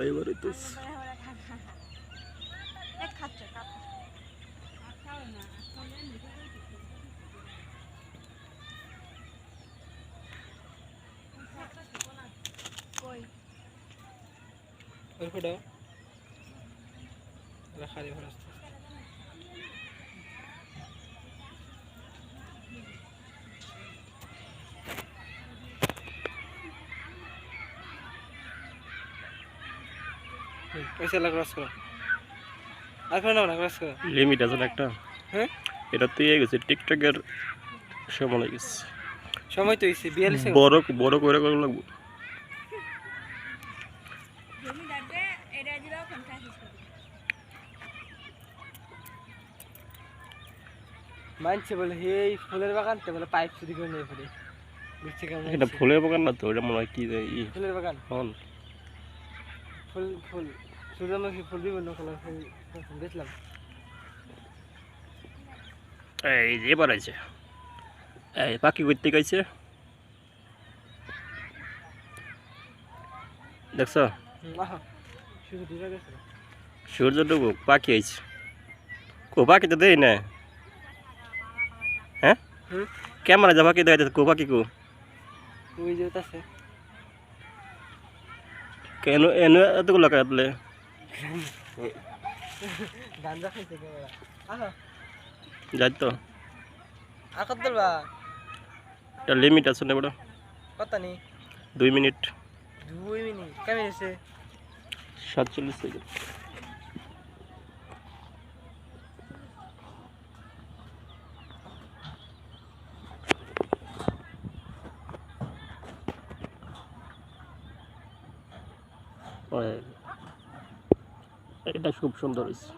এবারে তো লিমিট আছে না একটা। হ্যাঁ এটা তো ইয়ে গেছে টিকটকের সময় হয়ে গেছে। সময় তো হয়েছে 42 বড় বড় করে করা লাগবে। মানছে বলে এই ফুলের বাগান তো বলে পাইপ চুরি করে নিয়ে ফেলে বুঝছে কেমন এটা ফুলের বাগান না তো, এটা মনে হয় কি ফুলের বাগান ফল। ফুল ফুল সূর্যমুখী ফুল বিভিন্ন কালার ফুল দেখলাম। এই যে এবার আছে, এই পাখি করতে গেছে দেখছ, শুধু দুটা গেছে সূর্যটুকু পাখি আইছে। কো পাখি তো দেই না, হ্যাঁ ক্যামেরা যা পাখি দেয় কো পাখি কো ওই যে আছে কেন এনে এতগুলো কাটলে গাঞ্জা খাইছে ক্যামেরা আহা যাই তো। আর কত দলবা এটা লিমিট আছে না বড়, কত নি 2 মিনিট 2 মিনিট কেমন হয়েছে 47 সেকেন্ড। এটা খুব সুন্দর হয়েছে।